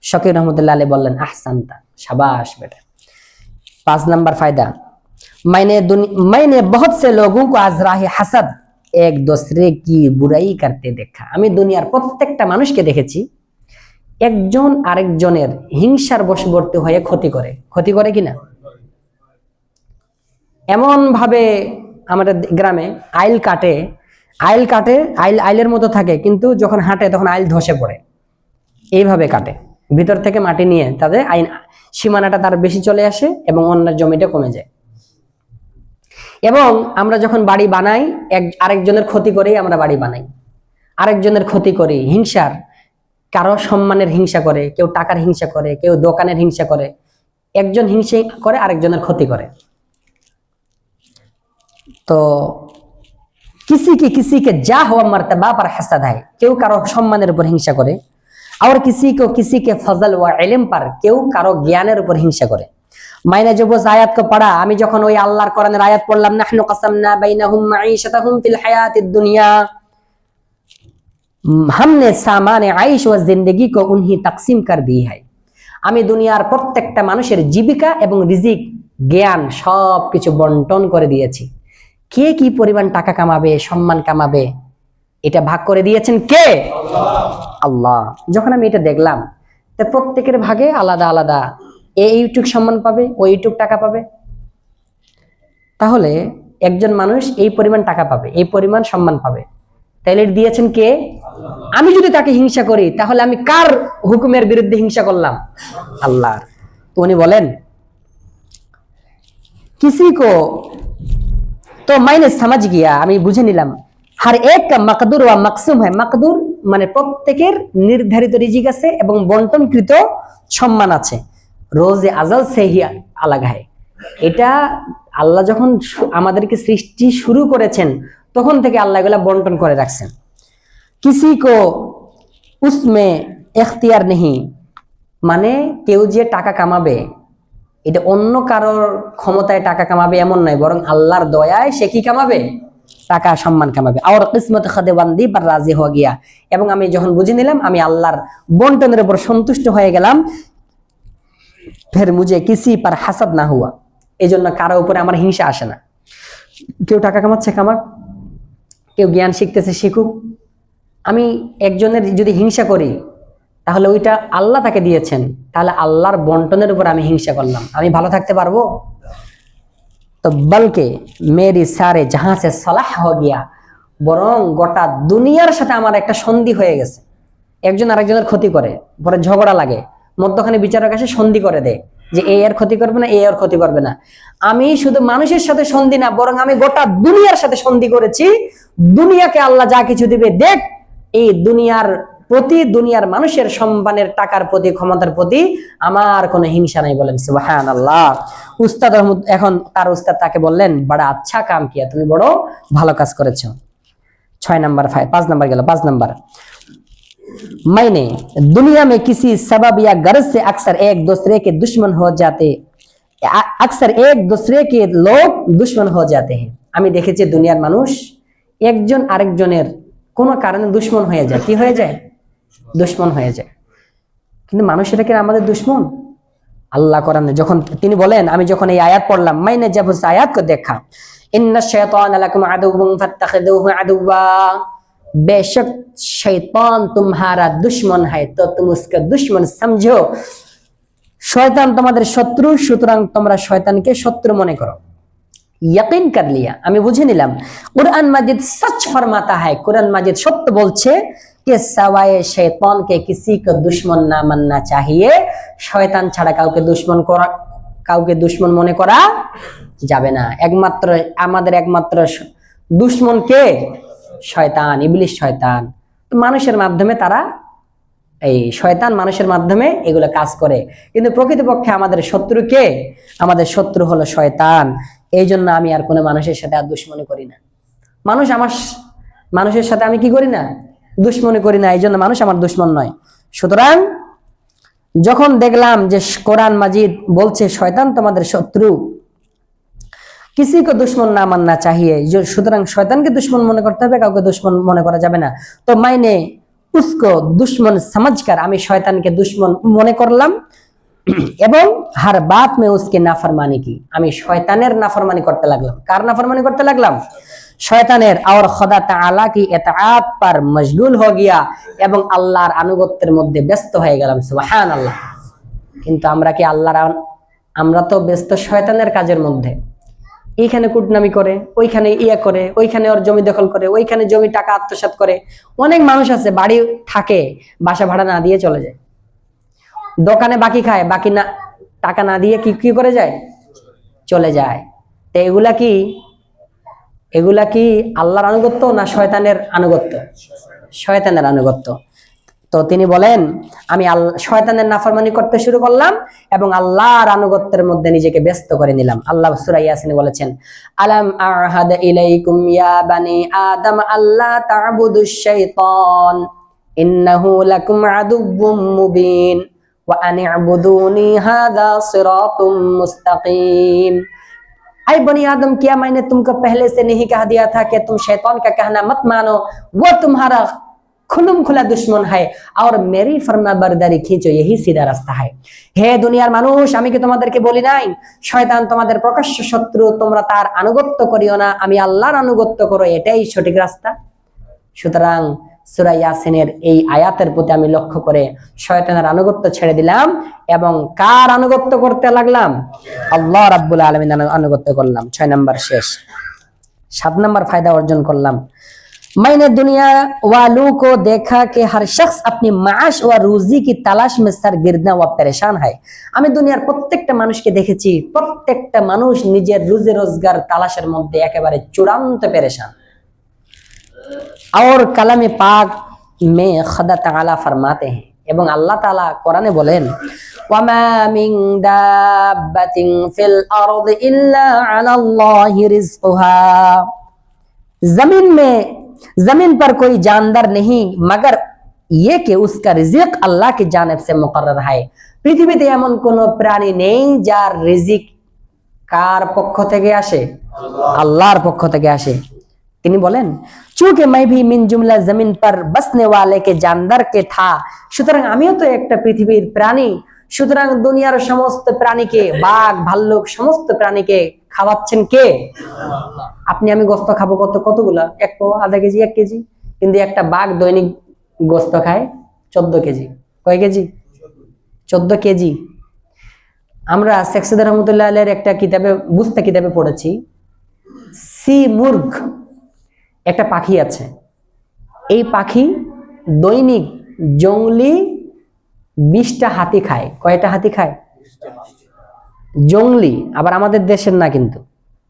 শকির রহমতুল্লাহ আলাইহি বললেন আহসানতা, शाबाश बेटा। 5 नंबर फायदा, मैंने बहुत से लोगों को आज राह हसद एक दूसरे की बुराई करते देखा। আমি দুনিয়ার প্রত্যেকটা মানুষকে দেখেছি একজন আরেকজনের হিংসার বশবর্তী হয়ে ক্ষতি করে কিনা। এমন ভাবে আমাদের গ্রামে আইলের মতো থাকে, কিন্তু যখন হাঁটে তখন আইল ধসে পড়ে, এইভাবে কাটে, ভিতর থেকে মাটি নিয়ে তাদের সীমানাটা তার বেশি চলে আসে এবং অন্যের জমিটা কমে যায়। এবং আমরা যখন বাড়ি বানাই আরেকজনের ক্ষতি করেই আমরা বাড়ি বানাই, আরেকজনের ক্ষতি করি, হিংসার, কারো সম্মানের হিংসা করে, কেউ টাকার হিংসা করে, কেউ দোকানের হিংসা করে, একজন হিংসা করে আরেকজনের ক্ষতি করে। तो किसी के जा हुआ मर्तबा पर हसद है, केउ कारो सम्मानेर ऊपर हिंसा करे, और किसी के फजल व इल्म पर, केउ कारो ज्ञानेर ऊपर हिंसा करे। मैंने जब उस आयत को पढ़ा, আমি যখন ওই আল্লাহর কোরআনের আয়াত পড়লাম, নাহনু কসমনা বাইনাহুম মাঈশাতাহুম ফিল হায়াতিদ দুনিয়া, हमने सामान आइश व जिंदगी को उन्हीं तकसीम कर दी है। আমি দুনিয়ার প্রত্যেকটা মানুষের জীবিকা এবং রিজিক, জ্ঞান সবকিছু বন্টন করে দিয়েছি। কে কি পরিমাণ টাকা কামাবে, সম্মান কামাবে, এটা ভাগ করে দিয়েছেন কে? আল্লাহ। যখন আমি এটা দেখলাম, তো প্রত্যেকের ভাগে আলাদা আলাদা, এইটুক সম্মান পাবে, ওইটুক টাকা পাবে। তাহলে একজন মানুষ এই পরিমাণ টাকা পাবে, এই পরিমাণ সম্মান পাবে, তাইলে দিয়েছেন কে? আমি যদি তাকে হিংসা করি, তাহলে আমি কার হুকুমের বিরুদ্ধে হিংসা করলাম? আল্লাহর। তো উনি বলেন किसी को तो मैंने समझ गया, আমি বুঝে নিলাম, हर एक का मकदूर व मकसूम है। मकदूर মানে প্রত্যেকের নির্ধারিত রিজিক আছে এবং বন্টনকৃত সম্মান আছে। রোজে আজাল সে হি আলাগ है, এটা আল্লাহ যখন আমাদেরকে সৃষ্টি শুরু করেছেন তখন থেকে আল্লাহ এগুলা বন্টন করে রাখছেন। किसी को उसमें इख्तियार नहीं, মানে কেউ যে টাকা কামাবে, এটা অন্য কারোর ক্ষমতায় টাকা কামাবে এমন নয়, বরং আল্লাহর দয়ায় সে কি কামাবে? টাকা সম্মান কামাবে। আর কিসমত খাদেবান্দি पर রাজি হয়ে গিয়া, এবং আমি যখন বুঝে নিলাম আমি আল্লাহর বন্টনের উপর সন্তুষ্ট হয়ে গেলাম, फिर मुझे किसी पर हसद ना हुआ, এজন্য কারো উপরে আমার হিংসা আসে না। কেউ টাকা কামাচ্ছে কামাক, কেউ জ্ঞান শিখতেছে শিখুক, আমি একজনের যদি হিংসা করি তাহলে ওইটা আল্লাহ তাকে দিয়েছেন, তাহলে আল্লাহর বন্টনের উপর আমি হিংসা করলাম, আমি ভালো থাকতে পারবো? তো বলকে মেরি সারে জাহাঁ সে সলাহ হো গিয়া, বরং গোটা দুনিয়ার সাথে আমার একটা সন্ধি হয়ে গেছে। একজন আরেকজনের ক্ষতি করে, পরে ঝগড়া লাগে, মধ্যখানে বিচারক আসে সন্ধি করে দেয় যে এ এর ক্ষতি করবে না, এ এর ক্ষতি করবে না। আমি শুধু মানুষের সাথে সন্ধি না, বরং আমি গোটা দুনিয়ার সাথে সন্ধি করেছি। দুনিয়াকে আল্লাহ যা কিছু দিবে দেখ, এই দুনিয়ার প্রতি, দুনিয়ার মানুষের সম্মানের, টাকার প্রতি, ক্ষমতার প্রতি আমার কোনো হিংসা নাই। বলেন সুবহানাল্লাহ। উস্তাদ এখন তার উস্তাদ তাকে বললেন, বড় আচ্ছা কাম কিয়া, তুমি বড় ভালো কাজ করেছো। 6 नंबर 5 नंबर গেল। 5 नंबर, मैंने दुनिया में किसी सबब या गरज से अक्सर एक दूसरे के दुश्मन हो जाते, अक्सर एक दूसरे के लोग दुश्मन हो जाते हैं। আমি দেখেছি দুনিয়ার মানুষ একজন আরেকজনের কোনো কারণে দুশ্মন হয়ে যায়। কি হয়ে যায়? দুশ্মন হয়ে যায়। কিন্তু মানুষেরা কি আমাদের দুশ্মন? আল্লাহ কোরআনে যখন তিনি বলেন, আমি যখন এই আয়াত পড়লাম, मैंने जब उस आयत को देखा, इन्ना शैतान लकुम अदुव्वुन फत्तखिदूहु अदुव्वा, बेशक शैतान तुम्हारा दुश्मन है तो तुम उसका दुश्मन समझो। शैतान তোমাদের শত্রু, সুতরাং তোমরা শয়তানকে শত্রু মনে করো। यकीन कर लिया, আমি বুঝে নিলাম। कुरान मजीद सच फरमाता है, कुरान मजीद সত্য বলছে कि सवाए शैतान के किसी को दुश्मन ना मानना चाहिए। শয়তান ছাড়া কাউকে দুশ্মন মনে করা যাবে না। একমাত্র আমাদের একমাত্র দুশ্মন কে? শয়তান, ইবলিস শয়তান। মানুষের মাধ্যমে তারা, এই শয়তান মানুষের মাধ্যমে এগুলো কাজ করে, কিন্তু প্রকৃতপক্ষে আমাদের শত্রু কে? আমাদের শত্রু হলো শয়তান। এই জন্য আমি আর কোনো মানুষের সাথে আর দুশ্মনী করি না। মানুষের সাথে আমি কি করি না? দুশ্মনী করি না। এই জন্য মানুষ আমার দুশ্মন নয়। সুতরাং যখন দেখলাম যে কোরআন মাজিদ বলছে শয়তান তোমাদের শত্রু, किसी को दुश्मन ना मानना चाहिए। जो সুতরাং শয়তানকে দুশ্মন মনে করতে হবে, কাউকে দুশ্মন মনে করা যাবে না। তো मैंने उसको दुश्मन समझकर আমি শয়তানকে দুশ্মন মনে করলাম এবং हर बात में उसके नाफरमानी की, আমি শয়তানের নাফরমানি করতে লাগলাম। কার নাফরমানি করতে লাগলাম? শয়তানের। और खुदा ताला की इताअत पर मशगूल हो गया এবং আল্লাহর আনুগত্যের মধ্যে ব্যস্ত হয়ে গেলাম। সুবহানাল্লাহ। কিন্তু আমরা তো ব্যস্ত শয়তানের কাজের মধ্যে। এইখানে কুটনামি করে, ওইখানে ইয়া করে, ওইখানে ওর জমি দখল করে, ওইখানে জমি টাকা আত্মসাৎ করে। অনেক মানুষ আছে বাড়ি থাকে, বাসা ভাড়া না দিয়ে চলে যায়, দোকানে বাকি খায়, বাকি না টাকা না দিয়ে কি করে যায়, চলে যায়। তো এগুলা কি আল্লাহর আনুগত্য না শয়তানের আনুগত্য? শয়তানের আনুগত্য। তো তিনি বলেন আমি শয়তানের নাফরমানি করতে শুরু করলাম এবং আল্লাহর আনুগত্যের মধ্যে নিজেকে ব্যস্ত করে নিলাম। আল্লাহ সূরা ইয়াসিনে বলেছেন, আলাম আহাদ ইলাইকুম ইয়া বানি আদম আল্লা তা'বুদুশ শাইতান ইন্নাহু লাকুম আদুউম মুবিন ওয়া আনি'বুদুনি হাযা সিরাতুম মুস্তাকিম। ऐ बनी आदम, क्या मैंने तुमको पहले से नहीं कह दिया था कि तुम शैतान का कहना मत मानो, वो तुम्हारा खुलम खुला दुश्मन है और मेरी फरमाबरदारी खींचो, यही सीधा रास्ता है। हे दुनियार মানুষ, আমি কি তোমাদেরকে বলি নাই শয়তান তোমাদের প্রকাশ্য শত্রু, তোমরা তার আনুগত্য করিও না, আমি আল্লাহর আনুগত্য করো, এটাই সঠিক রাস্তা। সুতরাং সূরা ইয়াসিনের এই আয়াতের প্রতি আমি লক্ষ্য করে শয়তানের আনুগত্য ছেড়ে দিলাম এবং কার আনুগত্য করতে লাগলাম? আল্লাহ রাব্বুল আলামিনের আনুগত্য করলাম। 6 নাম্বার শেষ। 7 নাম্বার ফায়দা অর্জন করলাম। मैंने दुनिया वालों को देखा कि हर शख्स अपनी माश व रोजी की तलाश में सरगिर्दा व परेशान है। আমি দুনিয়ার প্রত্যেকটা মানুষকে দেখেছি, প্রত্যেকটা মানুষ নিজের রুজি রোজগার তালাশের মধ্যে একেবারে চূড়ান্ত পেরেশান। और कलाम पाक में खुदा ताला फरमाते हैं এবং আল্লাহ তাআলা কোরআনে বলেন, ওয়ামা মিন দাব্বাতিন ফিল আরদি ইল্লা আলাল্লাহি রিজকুহা, जमीन पर कोई जानदार नहीं मगर ये कि उसका रिजिक अल्लाह की जानिब से मुकर्रर है। পৃথিবীতে এমন কোন প্রাণী নেই যার রিজিক কার পক্ষ থেকে আসে? আল্লাহর পক্ষ থেকে আসে। তিনি বলেন, চूंकि मैं भी मिन जुमला जमीन पर बसने वाले के जानदार के था, সুতরাং আমিও তো একটা পৃথিবীর প্রাণী। সুতরাং দুনিয়ার সমস্ত প্রাণীকে, বাঘ ভাল্লুক সমস্ত প্রাণীকে খাওয়াচ্ছেন কে? আপনি আমি গোস্ত খাবো কতগুলা? 1 পাও, আধা কেজি, 1 কেজি। কিন্তু একটা বাঘ দৈনিক গোস্ত খায় 14 কেজি। কয় কেজি? 14 কেজি। আমরা শেখসুদ রহমতুল্লাহ আলাইহির একটা কিতাবে, বুঝতে কিতাবে পড়েছি, সি মুর্গ একটা পাখি আছে। এই পাখি দৈনিক জংলি 20টা হাতি খায়। কয়টা হাতি খায়? জংলি, আবার আমাদের দেশের না কিন্তু,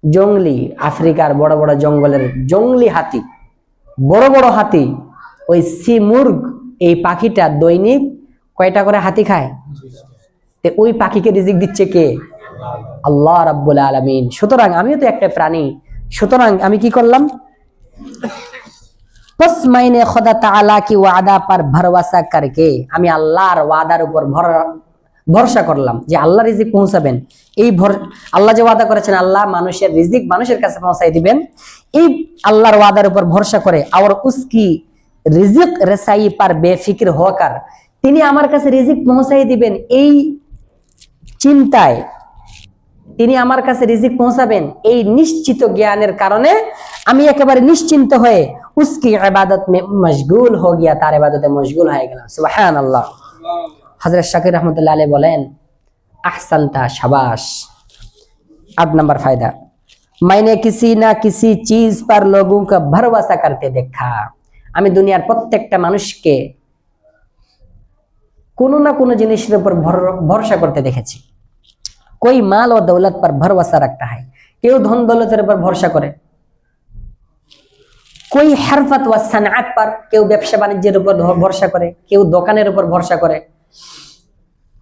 জংলি, আফ্রিকার বড় বড় জঙ্গলের জংলি হাতি, বড় বড় হাতি। ওই সি মুর্গ, এই পাখিটা দৈনিক কয়টা করে হাতি খায়? তো ওই পাখিকে রিজিক দিচ্ছে কে? আল্লাহ রাব্বুল আলামিন। সুতরাং আমিও তো একটা প্রাণী। সুতরাং আমি কি করলাম? बस मैंने खुदा ताला की वादा पर भरोसा करके আমি আল্লাহর ওয়াদার উপর ভরসা করলাম যে আল্লাহ রিজিক পৌঁছাবেন। এই আল্লাহ যে ওয়াদা করেছেন আল্লাহ মানুষের রিজিক মানুষের কাছে পৌঁছাই দিবেন, এই আল্লাহর ওয়াদার উপর ভরসা করে और उसकी रिजिक रसाई पर बेफिक्र होकर, তিনি আমার কাছে রিজিক পৌঁছাই দিবেন এই চিন্তায়, তিনি আমার কাছে রিজিক পৌঁছাবেন এই নিশ্চিত জ্ঞানের কারণে আমি একেবারে নিশ্চিন্ত হয়ে उसकी इबादत में मशगूल हो गया, তার ইবাদতে মশগুল হয়ে গেলাম। সুবহানাল্লাহ। হযরত শাকির রহমাতুল্লাহ আলাইহি বলেন, আহসানতা, শাবাশ। 8 नंबर फायदा, मैंने किसी ना किसी चीज पर लोगों का भरोसा करते देखा। আমি দুনিয়ার প্রত্যেকটা মানুষকে কোনো না কোনো জিনিসের উপর ভরসা করতে দেখেছি। कोई माल और दौलत पर भरोसा रखता है, কেউ ধন দৌলতের উপর ভরসা করে। कोई हरफत व सनात पर, কেউ ব্যবসা বাণিজ্যের উপর ভরসা করে, কেউ দোকানের উপর ভরসা করে।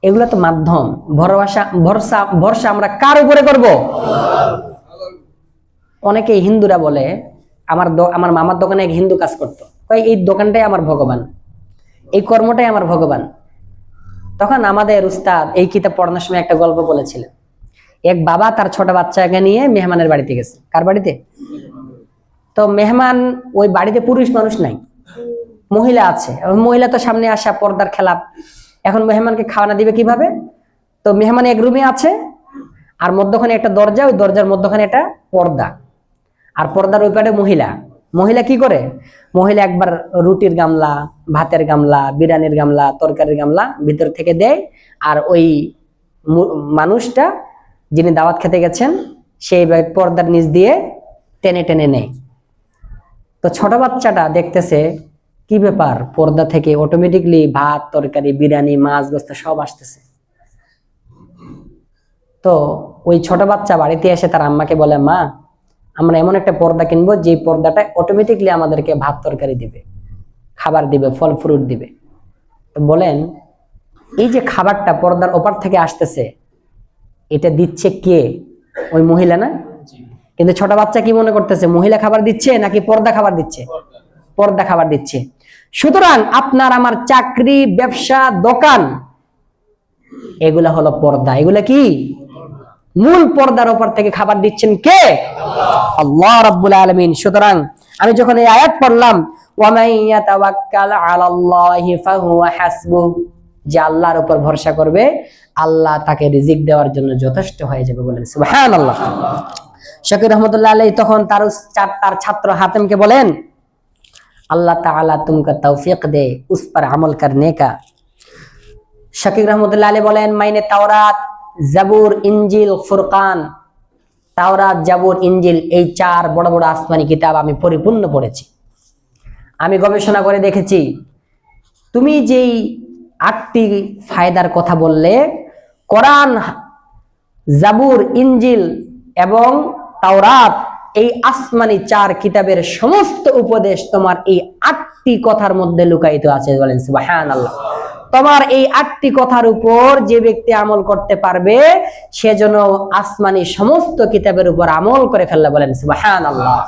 এগুলো তো মাধ্যম। ভরসা আমরা কার উপরে করব? অনেকে হিন্দুরা বলে, আমার মামার দোকানে এক হিন্দু কাজ করতো, কয় এই দোকানটাই আমার ভগবান, এই কর্মটাই আমার ভগবান। তখন আমাদের উস্তাদ এই কিতাব পড়ানোর সময় একটা গল্প বলেছিলেন। এক বাবা তার ছোট বাচ্চাকে নিয়ে মেহমানের বাড়িতে গেছে। কার বাড়িতে? তো মেহমান, ওই বাড়িতে পুরুষ মানুষ নাই, মহিলা আছে। মহিলা তো সামনে আসা, পর্দার খেলাপ। এখন মেহমানকে খাওয়ানো দিবে কিভাবে? তো মেহমান এক রুমে আছে, আর মধ্যখানে একটা দরজা, ওই দরজার মধ্যখানে একটা পর্দা, আর পর্দার ওই পারে মহিলা। মহিলা কি করে? মহিলা একবার রুটির গামলা, ভাতের গামলা, বিরিয়ানির গামলা, তরকারির গামলা ভিতর থেকে দেয়, আর ওই মানুষটা যিনি দাওয়াত খেতে গেছেন সেই পর্দার নিচ দিয়ে টেনে টেনে নেয়। তো ছোট বাচ্চাটা দেখতেছে কি ব্যাপার, পর্দা থেকে অটোমেটিকলি ভাত, তরকারি, বিরিয়ানি, মাছ, গোস্ত সব আসতেছে। তো ওই ছোট বাচ্চা বাড়িতে এসে তার আম্মাকে বলে, মা, আমরা এমন একটা পর্দা কিনবো যে পর্দাটা অটোমেটিকলি আমাদেরকে ভাত তরকারি দিবে, খাবার দিবে, ফল ফ্রুট দিবে। তো বলেন, এই যে খাবারটা পর্দার ওপার থেকে আসতেছে, এটা দিচ্ছে কে? ওই মহিলা না? কিন্তু ছোট বাচ্চা কি মনে করতেছে, মহিলা খাবার দিচ্ছে নাকি পর্দা খাবার দিচ্ছে? পর্দা খাবার দিচ্ছে। সুতরাং আপনার আমার চাকরি, ব্যবসা, দোকান, এগুলা হলো পর্দা। এগুলা কি? মূল পর্দার উপর থেকে খাবার দিচ্ছেন কে? আল্লাহ রাব্বুল আলামিন। সুতরাং আমি যখন এই আয়াত পড়লাম, ওয়া মান ইয়াতাওয়াক্কাল আলাল্লাহি ফাহুয়া হাসবুহ, যে আল্লাহর উপর ভরসা করবে, আল্লাহ তাকে রিজিক দেওয়ার জন্য যথেষ্ট হয়ে যাবে। বলেন সুবহানাল্লাহ। শাকির রহমাতুল্লাহ আলাইহি তখন তার ছাত্র হাতেমকে বলেন, अल्लाह ताला तुमको तौफीक दे उस पर अमल करने का। शकीर रहमतुल्लाह अलैह बोलेन, मैंने तौरात, जबूर, इंजिल, फुरकान, তাওরাত, জাবুর, ইনজিল, এই 4 বড় বড় আসমানি কিতাব আমি পরিপূর্ণ পড়েছি। আমি গবেষণা করে দেখেছি, তুমি যেই 8টি ফায়দার কথা বললে, কোরআন, জাবুর, ইনজিল এবং তাওরাত, এই আসমানি 4 কিতাবের সমস্ত উপদেশ তোমার এই 8টি কথার মধ্যে লুকায়িত আছে। বলেন সুবহানাল্লাহ। তোমার এই 8টি কথার উপর যে ব্যক্তি আমল করতে পারবে, সেজন্য আসমানি সমস্ত কিতাবের উপর আমল করে ফেললে। বলেন সুবহানাল্লাহ।